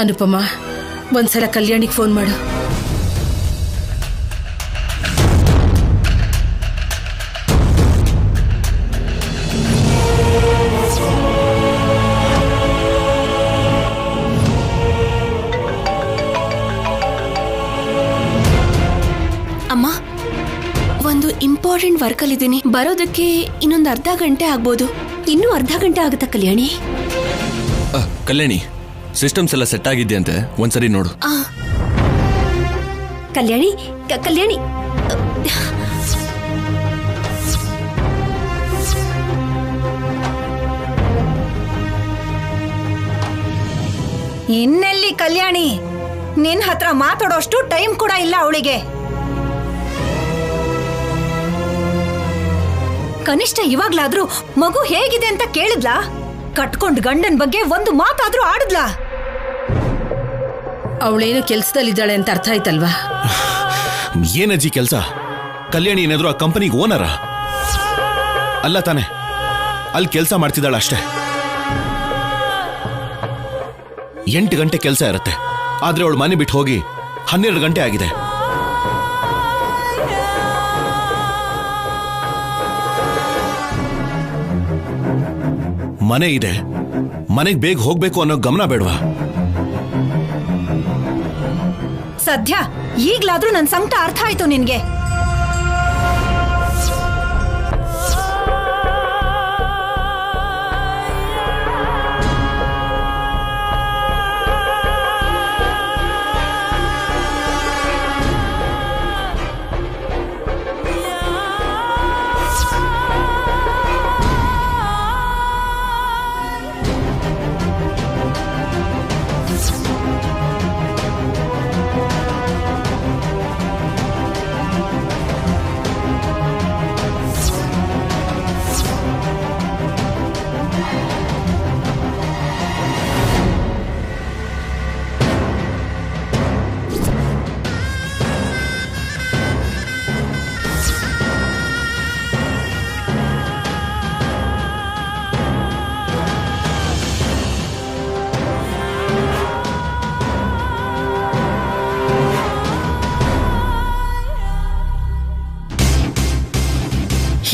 ಅನುಪಮ, ಒಂದ್ಸಲ ಕಲ್ಯಾಣಿಗೆ ಫೋನ್ ಮಾಡು. ಅಮ್ಮ, ಒಂದು ಇಂಪಾರ್ಟೆಂಟ್ ವರ್ಕಲ್ಲಿ ಇದ್ದೀನಿ. ಬರೋದಕ್ಕೆ ಇನ್ನೊಂದು ಅರ್ಧ ಗಂಟೆ ಆಗ್ಬೋದು. ಇನ್ನೂ ಅರ್ಧ ಗಂಟೆ ಆಗುತ್ತಾ ಕಲ್ಯಾಣಿ? ಕಲ್ಯಾಣಿ, ಸಿಸ್ಟಮ್ಸ್ ಎಲ್ಲ ಸೆಟ್ ಆಗಿದೆಯಂತೆ, ಒಂದ್ಸರಿ ನೋಡು. ಕಲ್ಯಾಣಿ ಕಲ್ಯಾಣಿ ಇನ್ನೆಲ್ಲಿ ಕಲ್ಯಾಣಿ, ನಿನ್ ಹತ್ರ ಮಾತಾಡೋಷ್ಟು ಟೈಮ್ ಕೂಡ ಇಲ್ಲ ಅವಳಿಗೆ. ಕನಿಷ್ಠ ಇವಾಗ್ಲಾದ್ರೂ ಮಗು ಹೇಗಿದೆ ಅಂತ ಕೇಳಿದ್ಲಾ? ಕಟ್ಕೊಂಡ್ ಗಂಡನ್ ಬಗ್ಗೆ ಒಂದು ಮಾತಾದ್ರೂ ಆಡಿದ್ಲಾ? ಅವಳೇನು ಕೆಲ್ಸದಲ್ಲಿದ್ದಾಳೆ ಅಂತ ಅರ್ಥ ಆಯ್ತಲ್ವಾ? ಏನಜ್ಜಿ ಕೆಲಸ? ಕಲ್ಯಾಣಿ ಏನಾದ್ರು ಆ ಕಂಪನಿಗೆ ಓನರ ಅಲ್ಲ ತಾನೆ? ಅಲ್ಲಿ ಕೆಲಸ ಮಾಡ್ತಿದ್ದಾಳ ಅಷ್ಟೇ. 8 ಗಂಟೆ ಕೆಲಸ ಇರುತ್ತೆ, ಆದ್ರೆ ಅವಳು ಮನೆ ಬಿಟ್ಟು ಹೋಗಿ 12 ಗಂಟೆ ಆಗಿದೆ. ಮನೆ ಇದೆ, ಮನೆಗೆ ಬೇಗ ಹೋಗ್ಬೇಕು ಅನ್ನೋ ಗಮನ ಬೇಡವಾ? ಸದ್ಯ ಈಗ್ಲಾದ್ರೂ ನನ್ ಸಂಕಟ ಅರ್ಥ ಆಯ್ತು ನಿನ್ಗೆ.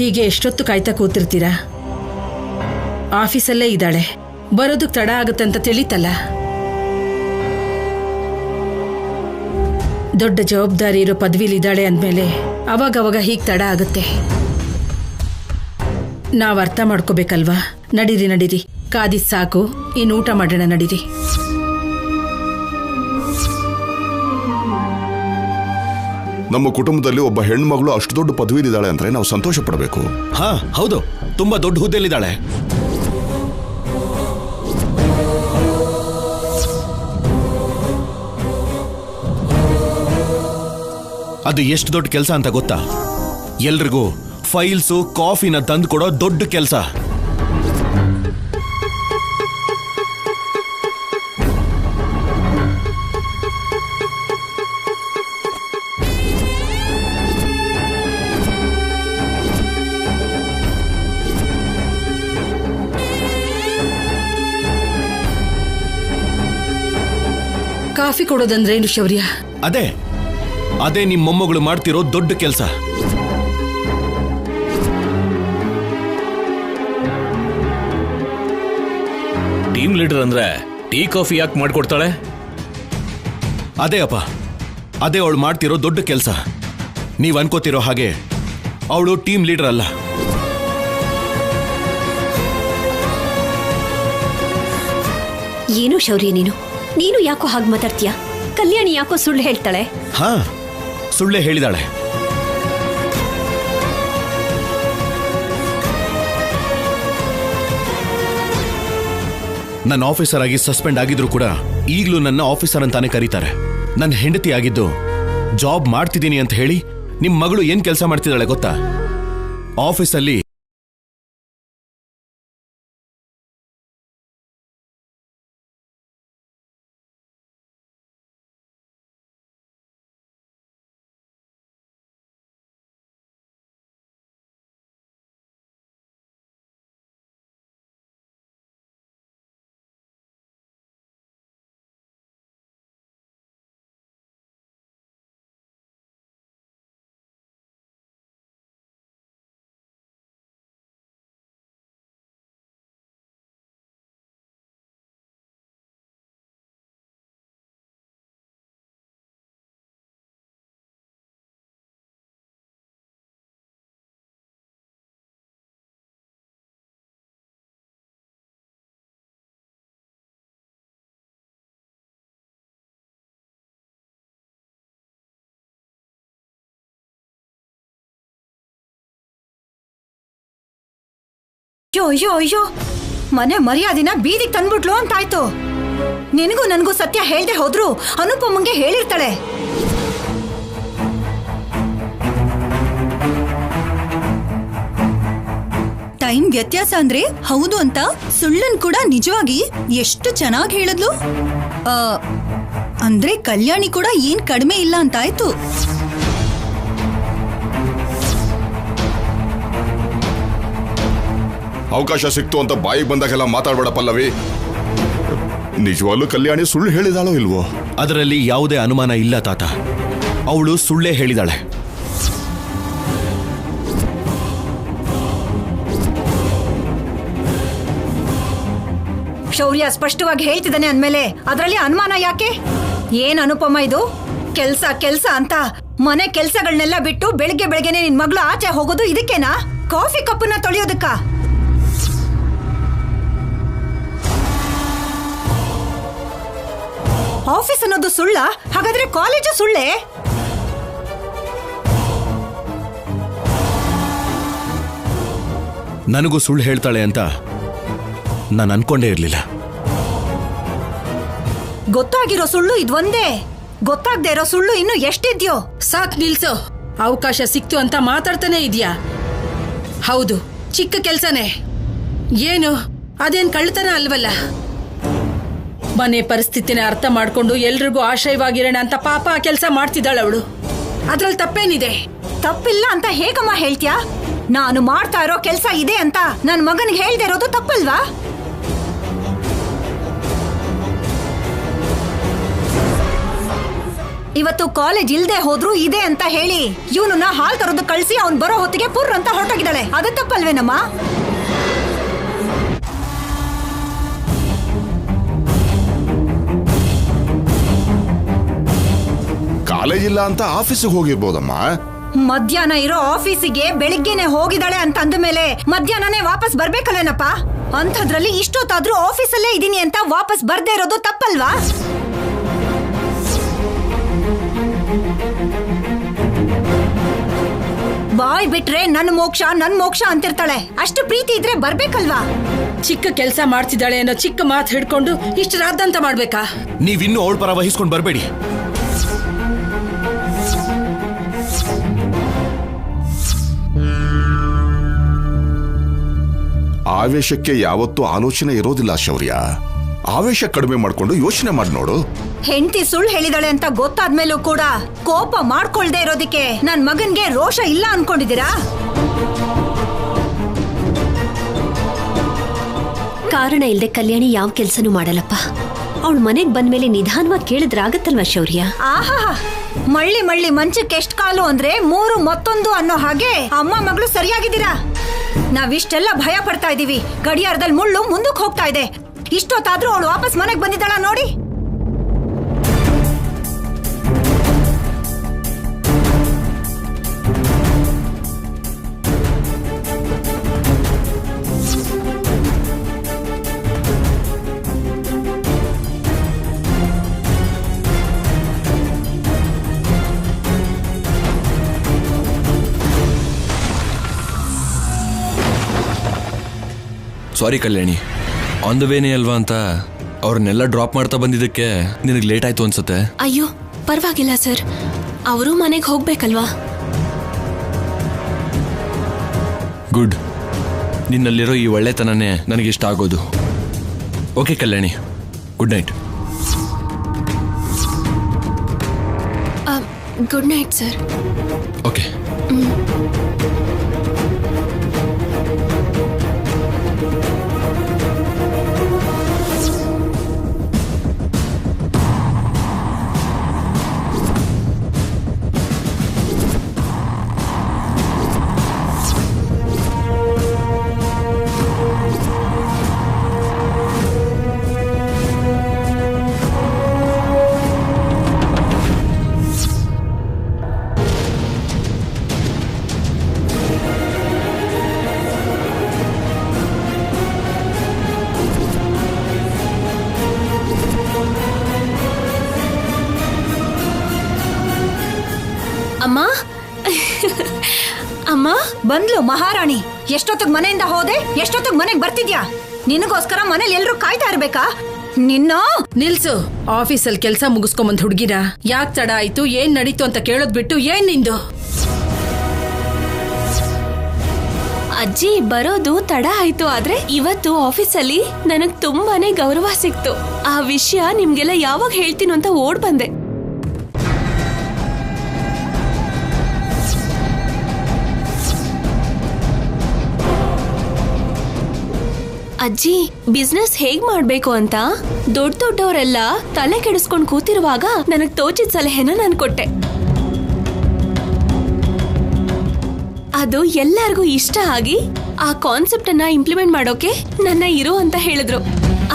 ಹೀಗೆ ಎಷ್ಟೊತ್ತು ಕಾಯ್ತಾ ಕೂತಿರ್ತೀರಾ? ಆಫೀಸಲ್ಲೇ ಇದ್ದಾಳೆ, ಬರೋದಕ್ಕೆ ತಡ ಆಗುತ್ತೆ ಅಂತ ತಿಳಿತಲ್ಲ. ದೊಡ್ಡ ಜವಾಬ್ದಾರಿ ಇರೋ ಪದವಿಲಿದ್ದಾಳೆ ಅಂದಮೇಲೆ ಅವಾಗವಾಗ ಹೀಗೆ ತಡ ಆಗುತ್ತೆ. ನಾವು ಅರ್ಥ ಮಾಡ್ಕೋಬೇಕಲ್ವಾ? ನಡೀರಿ ನಡೀರಿ, ಕಾದಿದ್ ಸಾಕು, ಇನ್ನು ಊಟ ಮಾಡೋಣ, ನಡೀರಿ. ನಮ್ಮ ಕುಟುಂಬದಲ್ಲಿ ಒಬ್ಬ ಹೆಣ್ಮಗಳು ಅಷ್ಟು ದೊಡ್ಡ ಪದವಿಲಿದ್ದಾಳೆ ಅಂದ್ರೆ ನಾವು ಸಂತೋಷ ಪಡಬೇಕು. ಹಾ ಹೌದು, ತುಂಬಾ ದೊಡ್ಡ ಹುದ್ದೆಯಲ್ಲಿದ್ದಾಳೆ. ಅದು ಎಷ್ಟು ದೊಡ್ಡ ಕೆಲಸ ಅಂತ ಗೊತ್ತಾ? ಎಲ್ರಿಗೂ ಫೈಲ್ಸು ಕಾಫಿನ ತಂದು ಕೊಡೋ ದೊಡ್ಡ ಕೆಲಸ. ಕಾಫಿ ಕೊಡೋದಂದ್ರೇನು ಶೌರ್ಯ? ಅದೇ ನಿಮ್ಮ ಮೊಮ್ಮಗಳು ಮಾಡ್ತಿರೋ ದೊಡ್ಡ ಕೆಲಸ. ಟೀಮ್ ಲೀಡರ್ ಅಂದ್ರೆ ಟೀ ಕಾಫಿ ಯಾಕೆ ಮಾಡ್ಕೊಡ್ತಾಳೆ? ಅದೇ ಅಪ್ಪ, ಅದೇ ಅವಳು ಮಾಡ್ತಿರೋ ದೊಡ್ಡ ಕೆಲಸ. ನೀವ್ ಅನ್ಕೋತಿರೋ ಹಾಗೆ ಅವಳು ಟೀಮ್ ಲೀಡರ್ ಅಲ್ಲ. ಏನು ಶೌರ್ಯ, ನೀನು ಯಾಕೋ ಹಾಗೆ ಮಾತಾಡ್ತೀಯಾ? ಕಲ್ಯಾಣಿ ಯಾಕೋ ಸುಳ್ಳು ಹೇಳ್ತಾಳೆ? ಹಾ, ಸುಳ್ಳೆ ಹೇಳಿದಾಳೆ. ನನ್ನ ಆಫೀಸರ್ ಆಗಿ ಸಸ್ಪೆಂಡ್ ಆಗಿದ್ರು ಕೂಡ ಈಗಲೂ ನನ್ನ ಆಫೀಸರ್ ಅಂತಾನೆ ಕರೀತಾರೆ. ನನ್ನ ಹೆಂಡತಿ ಆಗಿದ್ದು ಜಾಬ್ ಮಾಡ್ತಿದ್ದೀನಿ ಅಂತ ಹೇಳಿ ನಿಮ್ ಮಗಳು ಏನ್ ಕೆಲಸ ಮಾಡ್ತಿದ್ದಾಳೆ ಗೊತ್ತಾ? ಆಫೀಸಲ್ಲಿ ಅಯ್ಯೋ ಅಯ್ಯೋ ಅಯ್ಯೋ, ಮನೆ ಮರ್ಯಾದಿನ ಬೀದಿಗೆ ತಂದ್ಬಿಟ್ಲು ಅಂತಾಯ್ತು. ನಿನಗೂ ನನಗೂ ಸತ್ಯ ಹೇಳ್ದೆ ಹೋದ್ರು ಅನುಪಮಂಗೆ ಹೇಳಿರ್ತಾಳೆ. ಟೈಮ್ ವ್ಯತ್ಯಾಸ ಅಂದ್ರೆ ಹೌದು ಅಂತ ಸುಳ್ಳನ್ ಕೂಡ ನಿಜವಾಗಿ ಎಷ್ಟು ಚೆನ್ನಾಗಿ ಹೇಳಿದ್ಲು. ಅಂದ್ರೆ ಕಲ್ಯಾಣಿ ಕೂಡ ಏನ್ ಕಡಿಮೆ ಇಲ್ಲ ಅಂತಾಯ್ತು. ಅವಕಾಶ ಸಿಕ್ತು ಅಂತ ಬಾಯಿಗೆ ಬಂದಾಗೆಲ್ಲ ಮಾತಾಡ್ಬೇಡ ಪಲ್ಲವಿ. ನಿಜವಾಗ್ಲೂ ಕಲ್ಯಾಣಿ ಸುಳ್ಳು ಹೇಳಿದಾಳೋ ಇಲ್ವೋ? ಅದರಲ್ಲಿ ಯಾವುದೇ ಅನುಮಾನ ಇಲ್ಲ ತಾತ. ಅವಳು ಸುಳ್ಳೇ ಹೇಳಿದಾಳೆ. ಶೌರ್ಯ ಸ್ಪಷ್ಟವಾಗಿ ಹೇಳ್ತಿದ್ದಾನೆ ಅಂದ್ಮೇಲೆ ಅದರಲ್ಲಿ ಅನುಮಾನ ಯಾಕೆ? ಏನ್ ಅನುಪಮ ಇದು? ಕೆಲ್ಸ ಕೆಲ್ಸ ಅಂತ ಮನೆ ಕೆಲ್ಸಗಳನ್ನೆಲ್ಲ ಬಿಟ್ಟು ಬೆಳಿಗ್ಗೆ ಬೆಳಗ್ಗೆನೆ ನಿನ್ ಮಗಳು ಆಚೆ ಹೋಗೋದು ಇದಕ್ಕೇನಾ? ಕಾಫಿ ಕಪ್ಪನ್ನ ತೊಳೆಯೋದಕ್ಕ? ಆಫೀಸ್ ಅನ್ನೋದು ಸುಳ್ಳ? ಹಾಗಾದ್ರೆ ಕಾಲೇಜು ಸುಳ್ಳೇ? ನನಗೂ ಸುಳ್ಳು ಹೇಳ್ತಾಳೆ ಅಂತ ನಾನು ಅನ್ಕೊಂಡೇ ಇರ್ಲಿಲ್ಲ. ಗೊತ್ತಾಗಿರೋ ಸುಳ್ಳು ಇದೊಂದೇ. ಗೊತ್ತಾಗದೆ ಇರೋ ಸುಳ್ಳು ಇನ್ನು ಎಷ್ಟಿದ್ಯೋ? ಸಾಕ್ ನಿಲ್ಸೋ. ಅವಕಾಶ ಸಿಕ್ತು ಅಂತ ಮಾತಾಡ್ತಾನೆ ಇದೆಯಾ? ಹೌದು, ಚಿಕ್ಕ ಕೆಲ್ಸನೇ. ಏನು ಅದೇನ್ ಕಳ್ತನ ಅಲ್ವಲ್ಲ. ಮನೆ ಪರಿಸ್ಥಿತಿನ ಅರ್ಥ ಮಾಡ್ಕೊಂಡು ಎಲ್ರಿಗೂ ಆಶ್ರಯವಾಗಿರೋಣ ಅಂತ ಪಾಪ ಆ ಕೆಲಸ ಮಾಡ್ತಿದ್ದಾಳ ಅವಳು. ಅದ್ರಲ್ಲಿ ತಪ್ಪೇನಿದೆ? ತಪ್ಪಿಲ್ಲ ಅಂತ ಹೇಗಮ್ಮ ಹೇಳ್ತ್ಯಾ? ನಾನು ಮಾಡ್ತಾ ಇರೋ ಕೆಲ್ಸ ಇದೆ ಅಂತ ನನ್ ಮಗನಿಗೆ ಹೇಳ್ದೆ ಇರೋದು ತಪ್ಪಲ್ವಾ? ಇವತ್ತು ಕಾಲೇಜ್ ಇಲ್ದೆ ಹೋದ್ರು ಇದೆ ಅಂತ ಹೇಳಿ ಇವನನ್ನ ಹಾಲ್ ತರೋದು ಕಳ್ಸಿ ಅವ್ನ್ ಬರೋ ಹೊತ್ತಿಗೆ ಪುರ್ ಅಂತ ಹೊರಟೋಗಿದ್ದಾಳೆ. ಅದು ತಪ್ಪಲ್ವೇನಮ್ಮ? ಕಾಲೇಜ್ ಇಲ್ಲ ಅಂತ ಆಫೀಸಿಗೆ ಹೋಗಿರ್ಬೋದಮ್ಮ. ಮಧ್ಯಾಹ್ನ ಇರೋ ಆಫೀಸಿಗೆ ಬೆಳಿಗ್ಗೆನೆ ಹೋಗಿದ್ದಾಳೆ ಅಂತ ಅಂದ ಮೇಲೆ ಮಧ್ಯಾಹ್ನನೇ ವಾಪಸ್ ಬರ್ಬೇಕಲ್ಲೇನಪ್ಪ? ಅಂಥದ್ರಲ್ಲಿ ಇಷ್ಟೊತ್ತಾದ್ರೂ ಆಫೀಸಲ್ಲೇ ಇದೀನಿ ಅಂತ ವಾಪಸ್ ಬರ್ದೇ ಇರೋದು ತಪ್ಪಲ್ವಾ? ಬಾಯ್ ಬಿಟ್ರೆ ನನ್ ಮೋಕ್ಷ ಅಂತಿರ್ತಾಳೆ. ಅಷ್ಟು ಪ್ರೀತಿ ಇದ್ರೆ ಬರ್ಬೇಕಲ್ವಾ? ಚಿಕ್ಕ ಕೆಲಸ ಮಾಡ್ತಿದ್ದಾಳೆ ಅನ್ನೋ ಚಿಕ್ಕ ಮಾತು ಹಿಡ್ಕೊಂಡು ಇಷ್ಟು ರಾದ್ದಂತ ಮಾಡ್ಬೇಕಾ? ನೀವಿನ್ನೂ ಅವಳ ಪರ ವಹಿಸ್ಕೊಂಡು ಬರಬೇಡಿ. ಆವೇಶಕ್ಕೆ ಯಾವತ್ತೂ ಆಲೋಚನೆ ಇರೋದಿಲ್ಲ ಶೌರ್ಯ. ಆವೇಶ ಕಡಿಮೆ ಮಾಡ್ಕೊಂಡು ಯೋಚನೆ ಮಾಡಿ ನೋಡು. ಹೆಂಡತಿ ಸುಳ್ಳು ಹೇಳಿದಾಳೆ ಅಂತ ಗೊತ್ತಾದ್ಮೇಲೂ ಕೂಡ ಕೋಪ ಮಾಡ್ಕೊಳ್ದೆ ಇರೋದಿಕ್ಕೆ ನನ್ ಮಗನ್ಗೆ ರೋಷ ಇಲ್ಲ ಅನ್ಕೊಂಡಿದ್ದೀರಾ? ಕಾರಣ ಇಲ್ದೆ ಕಲ್ಯಾಣಿ ಯಾವ ಕೆಲ್ಸನೂ ಮಾಡಲ್ಲಪ್ಪ. ಅವಳು ಮನೆಗ್ ಬಂದ್ಮೇಲೆ ನಿಧಾನವಾಗಿ ಕೇಳಿದ್ರಾಗತ್ತಲ್ವಾ ಶೌರ್ಯ? ಆಹಾ, ಮಳ್ಳಿ ಮಳ್ಳಿ ಮಂಚಕ್ಕೆ ಎಷ್ಟ್ ಕಾಲು ಅಂದ್ರೆ 3 ಮತ್ತೊಂದು ಅನ್ನೋ ಹಾಗೆ ಅಮ್ಮ ಮಗಳು ಸರಿಯಾಗಿದ್ದೀರಾ. ನಾವಿಷ್ಟೆಲ್ಲ ಭಯ ಪಡ್ತಾ ಇದೀವಿ. ಗಡಿಯಾರದಲ್ಲಿ ಮುಳ್ಳು ಮುಂದಕ್ಕೆ ಹೋಗ್ತಾ ಇದೆ. ಇಷ್ಟೊತ್ತಾದ್ರೂ ಅವಳು ವಾಪಸ್ ಮನೆಗೆ ಬಂದಿದ್ದಾಳ ನೋಡಿ. ಸಾರಿ ಕಲ್ಯಾಣಿ, ಆನ್ ದ ವೇನೇ ಅಲ್ವಾ ಅಂತ ಅವ್ರನ್ನೆಲ್ಲ ಡ್ರಾಪ್ ಮಾಡ್ತಾ ಬಂದಿದ್ದಕ್ಕೆ ನಿನಗೆ ಲೇಟ್ ಆಯ್ತು ಅನ್ಸುತ್ತೆ. ಅಯ್ಯೋ ಪರವಾಗಿಲ್ಲ ಸರ್, ಅವರು ಮನೆಗೆ ಹೋಗ್ಬೇಕಲ್ವಾ? ಗುಡ್. ನಿನ್ನಲ್ಲಿರೋ ಈ ಒಳ್ಳೆತನನೇ ನನಗಿಷ್ಟ ಆಗೋದು. Okay Kalyani, good night. Good night sir. Okay. ಅಮ್ಮ ಅಮ್ಮ ಬಂದ್ಲು ಮಹಾರಾಣಿ. ಎಷ್ಟೊತ್ತಿಗೆ ಮನೆಯಿಂದ ಹೋದೆ, ಎಷ್ಟೊತ್ತಿಗೆ ಮನೆಗೆ ಬರ್ತಿದ್ಯಾ? ನಿನಗೋಸ್ಕರ ಮನೇಲಿ ಎಲ್ರು ಕಾಯ್ತಾ ಇರ್ಬೇಕಾ? ನಿನ್ನ ನಿಲ್ಸು. ಆಫೀಸಲ್ಲಿ ಕೆಲಸ ಮುಗಿಸ್ಕೊಂಬಂದ್ ಹುಡುಗಿನ ಯಾಕೆ ತಡ ಆಯ್ತು, ಏನ್ ನಡೀತು ಅಂತ ಕೇಳೋದ್ ಬಿಟ್ಟು ಏನ್ ನಿಂದು? ಅಜ್ಜಿ ಬರೋದು ತಡ ಆಯ್ತು, ಆದ್ರೆ ಇವತ್ತು ಆಫೀಸಲ್ಲಿ ನನಗ್ ತುಂಬಾನೇ ಗೌರವ ಸಿಕ್ತು. ಆ ವಿಷಯ ನಿಮ್ಗೆಲ್ಲ ಯಾವಾಗ ಹೇಳ್ತೀನೋ ಅಂತ ಓಡ್ ಬಂದೆ. ಅಜ್ಜಿ ಬಿಸ್ನೆಸ್ ಹೇಗ್ ಮಾಡ್ಬೇಕು ಅಂತ ದೊಡ್ಡವರೆಲ್ಲ ತಲೆ ಕೆಡಿಸ್ಕೊಂಡ್ ಕೂತಿರುವಾಗ ನನಗ್ ತೋಚಿದ ಸಲಹೆನ ನಾನು ಕೊಟ್ಟೆ. ಅದು ಎಲ್ಲರಿಗೂ ಇಷ್ಟ ಆಗಿ ಆ ಕಾನ್ಸೆಪ್ಟ್ ಅನ್ನ ಇಂಪ್ಲಿಮೆಂಟ್ ಮಾಡೋಕೆ ನನ್ನ ಇರು ಅಂತ ಹೇಳಿದ್ರು.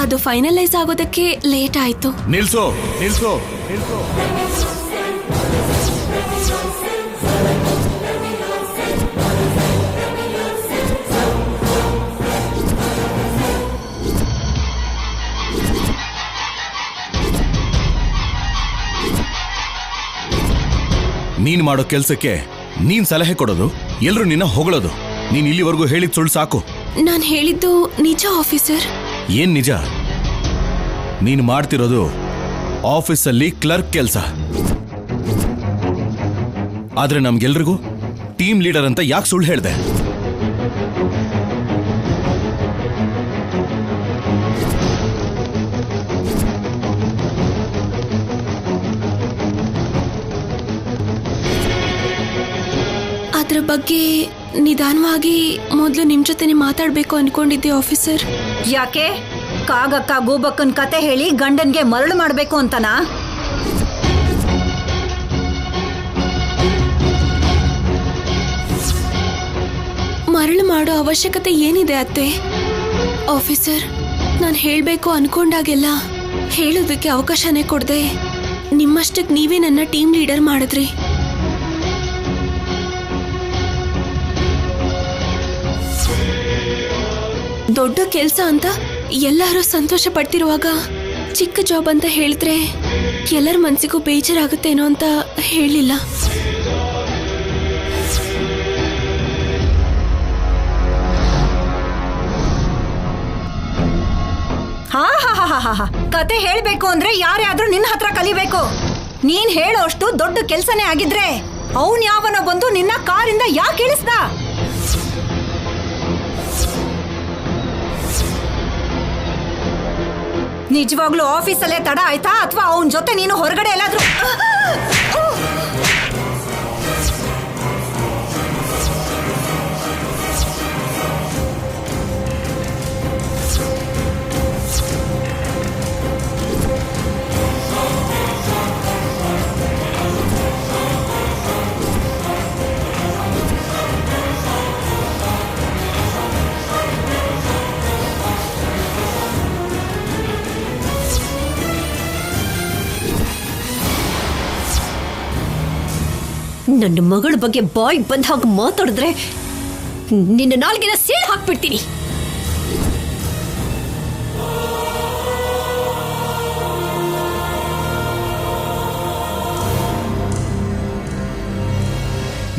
ಅದು ಫೈನಲೈಸ್ ಆಗೋದಕ್ಕೆ ಲೇಟ್ ಆಯ್ತು. ನಿಲ್ಸು ನಿಲ್ಸು ನಿಲ್ಸು. ನೀನ್ ಮಾಡೋ ಕೆಲ್ಸಕ್ಕೆ ನೀನ್ ಸಲಹೆ ಕೊಡೋದು, ಎಲ್ರು ನಿನ್ನ ಹೊಗಳೋದು. ನೀನ್ ಇಲ್ಲಿವರೆಗೂ ಹೇಳಿದ್ ಸುಳ್ಳು ಸಾಕು. ನಾನ್ ಹೇಳಿದ್ದು ನಿಜ ಆಫೀಸರ್. ಏನ್ ನಿಜ? ನೀನ್ ಮಾಡ್ತಿರೋದು ಆಫೀಸಲ್ಲಿ ಕ್ಲರ್ಕ್ ಕೆಲ್ಸ. ಆದ್ರೆ ನಮ್ಗೆಲ್ರಿಗೂ ಟೀಮ್ ಲೀಡರ್ ಅಂತ ಯಾಕೆ ಸುಳ್ಳು ಹೇಳ್ದೆ? ಅದ್ರ ಬಗ್ಗೆ ನಿಧಾನವಾಗಿ ಮೊದಲು ನಿಮ್ ಜೊತೆನೆ ಮಾತಾಡ್ಬೇಕು ಅನ್ಕೊಂಡಿದ್ದೆ ಆಫೀಸರ್. ಯಾಕೆ? ಕಾಗಕ್ಕ ಗೂಬಕ್ಕನ್ ಕತೆ ಹೇಳಿ ಗಂಡನ್ಗೆ ಮರಳು ಮಾಡ್ಬೇಕು ಅಂತನಾ? ಮರಳು ಮಾಡೋ ಅವಶ್ಯಕತೆ ಏನಿದೆ ಅತ್ತೆ? ಆಫೀಸರ್, ನಾನು ಹೇಳ್ಬೇಕು ಅನ್ಕೊಂಡಾಗೆಲ್ಲ ಹೇಳೋದಕ್ಕೆ ಅವಕಾಶನೇ ಕೊಡದೆ ನಿಮ್ಮಷ್ಟಕ್ಕೆ ನೀವೇ ನನ್ನ ಟೀಮ್ ಲೀಡರ್ ಮಾಡಿದ್ರಿ. ದೊಡ್ಡ ಕೆಲಸ ಅಂತ ಎಲ್ಲರೂ ಸಂತೋಷ ಪಡ್ತಿರುವಾಗ ಚಿಕ್ಕ ಜಾಬ್ ಅಂತ ಹೇಳಿದ್ರೆ ಎಲ್ಲರ ಮನಸ್ಸಿಗೂ ಬೇಜಾರಾಗುತ್ತೇನೋ ಅಂತ ಹೇಳಿಲ್ಲ. ಕತೆ ಹೇಳ್ಬೇಕು ಅಂದ್ರೆ ಯಾರೇ ಆದ್ರೂ ನಿನ್ನ ಹತ್ರ ಕಲಿಬೇಕು. ನೀನ್ ಹೇಳೋ ಅಷ್ಟು ದೊಡ್ಡ ಕೆಲ್ಸನೇ ಆಗಿದ್ರೆ ಅವನ್ ಯಾವನೋ ಬಂದು ನಿನ್ನ ಕಾರಿಂದ ಯಾಕೆ ಇಳಿಸ್ದ? ನಿಜವಾಗ್ಲೂ ಆಫೀಸಲ್ಲೇ ತಡ ಆಯ್ತಾ ಅಥವಾ ಅವನ ಜೊತೆ ನೀನು ಹೊರಗಡೆ ಎಲ್ಲಾದ್ರೂ? ನನ್ನ ಮಗಳ ಬಗ್ಗೆ ಬಾಯ್ ಬಂದ ಹಾಗೆ ಮಾತಾಡಿದ್ರೆ ನಿನ್ನ ನಾಲ್ಗೆನ ಸೀಳು ಹಾಕ್ಬಿಡ್ತೀನಿ.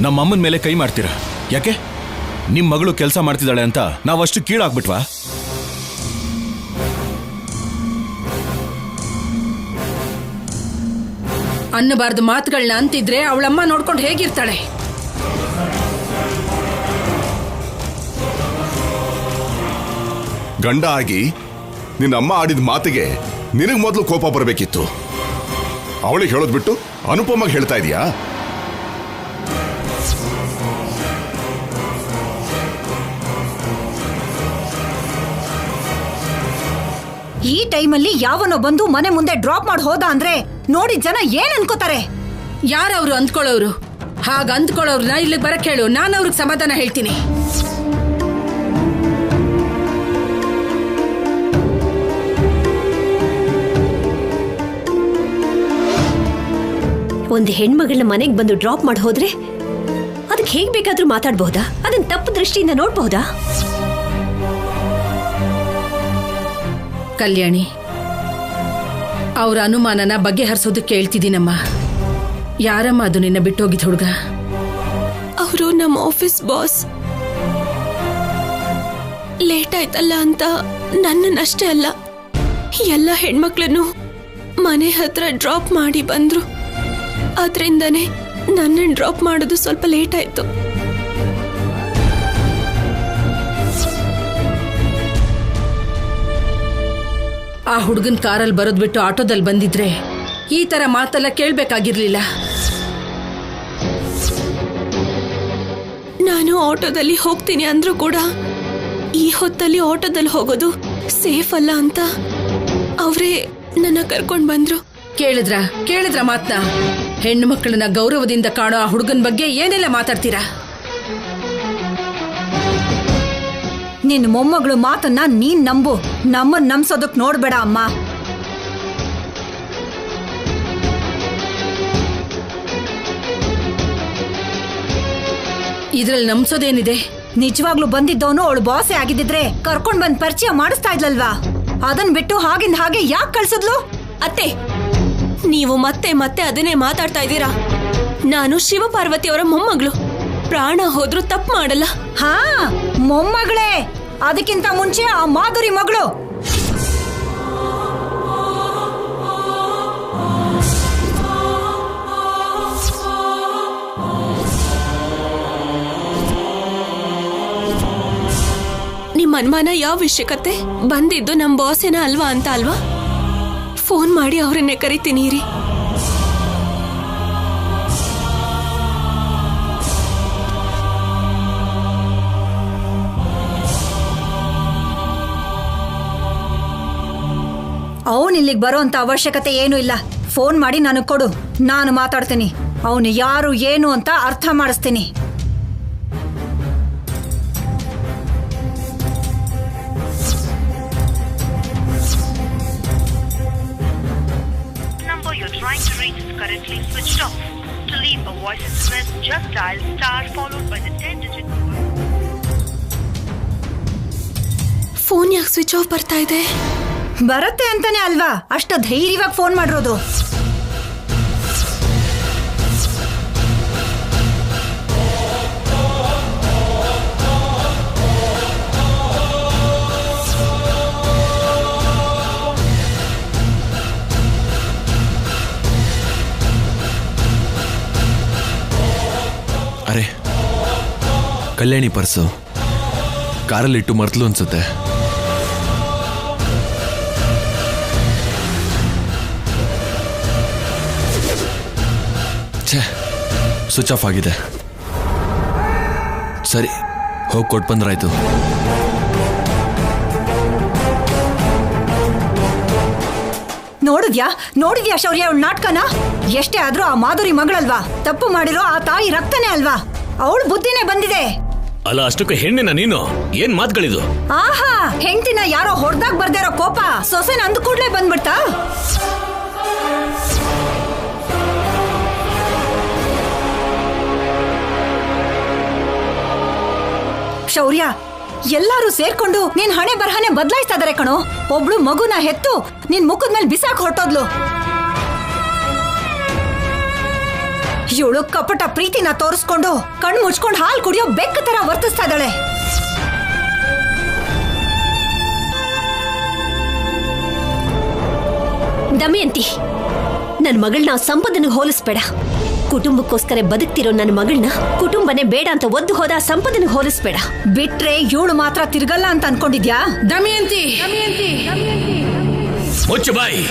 ನಮ್ಮ ಅಮ್ಮನ ಮೇಲೆ ಕೈ ಮಾಡ್ತೀರಾ ಯಾಕೆ? ನಿಮ್ ಮಗಳು ಕೆಲಸ ಮಾಡ್ತಿದ್ದಾಳೆ ಅಂತ ನಾವಷ್ಟು ಕೀಳಾಗ್ಬಿಟ್ವಾ? ಅನ್ನಬಾರ್ದು ಮಾತುಗಳನ್ನ ಅಂತಿದ್ರೆ ಅವಳಮ್ಮ ನೋಡ್ಕೊಂಡು ಹೇಗಿರ್ತಾಳೆ? ಗಂಡ ಆಗಿ ನಿನ್ನ ಅಮ್ಮ ಆಡಿದ ಮಾತಿಗೆ ನಿನಗ್ ಮೊದಲು ಕೋಪ ಬರಬೇಕಿತ್ತು. ಅವಳಿಗೆ ಹೇಳೋದ್ ಬಿಟ್ಟು ಅನುಪಮಗೆ ಹೇಳ್ತಾ ಇದೀಯಾ? ಈ ಟೈಮಲ್ಲಿ ಯಾವನೋ ಬಂದು ಮನೆ ಮುಂದೆ ಡ್ರಾಪ್ ಮಾಡಿ ಹೋದ ಅಂದ್ರೆ ನೋಡಿ ಜನ ಏನ್ ಅನ್ಕೋತಾರೆ? ಯಾರವ್ರು ಅಂದ್ಕೊಳ್ಳೋರು? ಹಾಗ ಅಂದ್ಕೊಳ್ಳೋರ್ನ ಇಲ್ಲಿ ಬರಕ್ ಹೇಳು, ನಾನು ಅವ್ರಿಗೆ ಸಮಾಧಾನ ಹೇಳ್ತೀನಿ. ಒಂದು ಹೆಣ್ಮಗಳನ್ನ ಮನೆಗೆ ಬಂದು ಡ್ರಾಪ್ ಮಾಡಿ ಹೋದ್ರೆ ಅದಕ್ಕೆ ಹೇಗ್ ಬೇಕಾದ್ರೂ ಮಾತಾಡ್ಬಹುದಾ? ಅದನ್ನ ತಪ್ಪು ದೃಷ್ಟಿಯಿಂದ ನೋಡ್ಬಹುದಾ? ಕಲ್ಯಾಣಿ, ಅವ್ರ ಅನುಮಾನನ ಬಗೆಹರಿಸೋದಕ್ಕೆ ಹೇಳ್ತಿದ್ದೀನಮ್ಮ. ಯಾರಮ್ಮ ಅದು ನಿನ್ನ ಬಿಟ್ಟೋಗಿದ್ ಹುಡುಗ? ಅವರು ನಮ್ಮ ಆಫೀಸ್ ಬಾಸ್. ಲೇಟ್ ಆಯ್ತಲ್ಲ ಅಂತ ನನ್ನನ್ನಷ್ಟೇ ಅಲ್ಲ ಎಲ್ಲ ಹೆಣ್ಮಕ್ಳನ್ನು ಮನೆ ಹತ್ರ ಡ್ರಾಪ್ ಮಾಡಿ ಬಂದ್ರು. ಆದ್ರಿಂದನೇ ನನ್ನನ್ನು ಡ್ರಾಪ್ ಮಾಡೋದು ಸ್ವಲ್ಪ ಲೇಟ್ ಆಯ್ತು. ಆ ಹುಡುಗನ್ ಕಾರಲ್ಲಿ ಬರೋದ್ ಬಿಟ್ಟು ಆಟೋದಲ್ಲಿ ಬಂದಿದ್ರೆ ಈ ತರ ಮಾತೆಲ್ಲ ಕೇಳ್ಬೇಕಾಗಿರ್ಲಿಲ್ಲ. ನಾನು ಆಟೋದಲ್ಲಿ ಹೋಗ್ತೀನಿ ಅಂದ್ರೂ ಕೂಡ ಈ ಹೊತ್ತಲ್ಲಿ ಆಟೋದಲ್ಲಿ ಹೋಗೋದು ಸೇಫ್ ಅಲ್ಲ ಅಂತ ಅವರೇ ನನ್ನ ಕರ್ಕೊಂಡ್ ಬಂದ್ರು. ಕೇಳಿದ್ರ ಮಾತ್ನ? ಹೆಣ್ಣು ಮಕ್ಕಳನ್ನ ಗೌರವದಿಂದ ಕಾಣೋ ಆ ಹುಡುಗನ ಬಗ್ಗೆ ಏನೆಲ್ಲ ಮಾತಾಡ್ತೀರಾ? ನಿನ್ ಮೊಮ್ಮಗಳು ಮಾತನ್ನ ನೀನ್ ನಂಬು, ನಮ್ಮನ್ ನಂಬ್ಸೋದಕ್ ನೋಡ್ಬೇಡ ಅಮ್ಮ. ಇದ್ರಲ್ಲಿ ನಂಬ್ಸೋದೇನಿದೆ? ನಿಜವಾಗ್ಲೂ ಬಂದಿದ್ದವನು ಅವಳು ಬಾಸೆ ಆಗಿದ್ದಿದ್ರೆ ಕರ್ಕೊಂಡ್ ಬಂದ್ ಪರಿಚಯ ಮಾಡಿಸ್ತಾ ಇದ್ಲಲ್ವಾ? ಅದನ್ ಬಿಟ್ಟು ಹಾಗಿಂದ ಹಾಗೆ ಯಾಕೆ ಕಳ್ಸಿದ್ಲು? ಅತ್ತೆ, ನೀವು ಮತ್ತೆ ಮತ್ತೆ ಅದನ್ನೇ ಮಾತಾಡ್ತಾ ಇದ್ದೀರಾ. ನಾನು ಶಿವಪಾರ್ವತಿ ಅವರ ಮೊಮ್ಮಗಳು. ಪ್ರಾಣ ಹೋದ್ರೂ ತಪ್ಪು ಮಾಡಲ್ಲ. ಹಾ, ಮೊಮ್ಮಗಳೇ. ಅದಕ್ಕಿಂತ ಮುಂಚೆ ಆ ಮಾಧುರಿ ಮಗಳು. ನಿಮ್ಮ ಅನುಮಾನ ಯಾವ ವಿಷಯಕತ್ತೆ? ಬಂದಿದ್ದು ನಮ್ಮ ಬಾಸೇನ ಅಲ್ವಾ ಅಂತ ಅಲ್ವಾ? ಫೋನ್ ಮಾಡಿ ಅವರನ್ನೇ ಕರಿತೀನಿ ರೀ. ಅವನ್ ಇಲ್ಲಿಗೆ ಬರೋ ಅಂತ ಅವಶ್ಯಕತೆ ಏನೂ ಇಲ್ಲ. ಫೋನ್ ಮಾಡಿ ನನಗೆ ಕೊಡು, ನಾನು ಮಾತಾಡ್ತೀನಿ. ಅವನು ಯಾರು ಏನು ಅಂತ ಅರ್ಥ ಮಾಡಿಸ್ತೀನಿ. Trying to reach is currently switched off. To leave a voice SMS, just dial star followed by the 10-digit number. Phone ಯಾಕೆ ಸ್ವಿಚ್ ಆಫ್ ಬರ್ತಾ ಇದೆ? ಬರುತ್ತೆ ಅಂತಾನೆ ಅಲ್ವಾ ಅಷ್ಟು ಧೈರ್ಯವಾಗಿ ಫೋನ್ ಮಾಡಿರೋದು. ಅರೆ, ಕಲ್ಯಾಣಿ ಪರ್ಸು ಕಾರಲ್ಲಿಟ್ಟು ಮರ್ತಲು ಅನ್ಸುತ್ತೆ. ಛೇ, ಸ್ವಿಚ್ ಆಫ್ ಆಗಿದೆ. ಸರಿ, ಹೋಗಿ ಕೊಟ್ಟು ಬಂದ್ರಾಯ್ತು. ನೋಡಿದ್ಯಾ ಶೌರ್ಯ ಅವಳ ನಾಟಕನ? ಎಷ್ಟೇ ಆದ್ರೂ ಆ ಮಾಧುರಿ ಮಗಳಲ್ವಾ? ತಪ್ಪು ಮಾಡಿರೋ ಆ ತಾಯಿ ರಕ್ತನೇ ಅಲ್ವಾ? ಅವಳ ಬುದ್ಧಿನೇ ಬಂದಿದೆ. ಅಲ್ಲ, ಅಷ್ಟಕ್ಕೆ ಹೆಣ್ಣಿನ ನೀನು ಏನ್ ಮಾತುಗಳಿದು? ಆಹಾ, ಹೆಂಡತಿನ ಯಾರೋ ಹೊಡೆದಾಗ ಬರ್ದೇ ಇರೋ ಕೋಪ ಸೊಸೆನ ಅಂದ ಕೂಡ್ಲೇ ಬಂದ್ಬಿಡ್ತಾ? ಶೌರ್ಯ, ಎಲ್ಲಾರು ಸೇರ್ಕೊಂಡು ನಿನ್ ಹಣೆ ಬರಹನೆ ಬದಲಾಯಿಸ್ತಾ ಇದಾರೆ ಕಣೋ. ಒಬ್ಳು ಮಗುನ ಹೆತ್ತು ನಿನ್ ಮುಖದ ಮೇಲೆ ಬಿಸಾಕ್ ಹೊರಟೋದ್ಲು. ಇವಳು ಕಪಟ ಪ್ರೀತಿನ ತೋರಿಸ್ಕೊಂಡು ಕಣ್ಣು ಮುಚ್ಕೊಂಡು ಹಾಲು ಕುಡಿಯೋ ಬೆಕ್ಕ ತರ ವರ್ತಿಸ್ತಾ ಇದ್ದಾಳೆ. ದಮಯಂತಿ, ನನ್ನ ಮಗಳನ್ನ ಸಂಪದನಿಗೆ ಹೋಲಿಸ್ಬೇಡ. ಕುಟುಂಬಕ್ಕೋಸ್ಕರ ಬದುಕ್ತಿರೋ ನನ್ನ ಮಗಳನ್ನ ಕುಟುಂಬನೇ ಬೇಡ ಅಂತ ಒದ್ದು ಹೋದ ಸಂಪದನಿಗೆ ಹೋಲಿಸ್ಬೇಡ. ಬಿಟ್ರೆ ಇವಳು ಮಾತ್ರ ತಿರ್ಗಲ್ಲ ಅಂತ ಅನ್ಕೊಂಡಿದ್ಯಾ? ದಮಯಂತಿ, ಮುಚ್ಚು ಬಾಯಿ.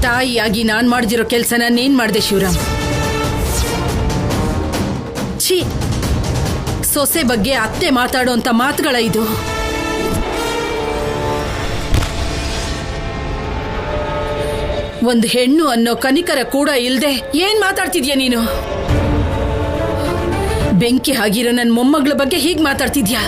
ತಾಯಿಯಾಗಿ ನಾನ್ ಮಾಡ್ದಿರೋ ಕೆಲ್ಸನ ನೀನ್ ಮಾಡ್ದೆ ಶಿವರಾಮ್. ಛೀ, ಸೊಸೆ ಬಗ್ಗೆ ಅತ್ತೆ ಮಾತಾಡೋಂತ ಮಾತುಗಳ ಇದು. ಒಂದು ಹೆಣ್ಣು ಅನ್ನೋ ಕನಿಕರ ಕೂಡ ಇಲ್ದೆ ಏನ್ ಮಾತಾಡ್ತಿದ್ಯಾ ನೀನು? ಬೆಂಕಿ ಆಗಿರೋ ನನ್ನ ಮೊಮ್ಮಗಳ ಬಗ್ಗೆ ಹೀಗ್ ಮಾತಾಡ್ತಿದ್ಯಾ?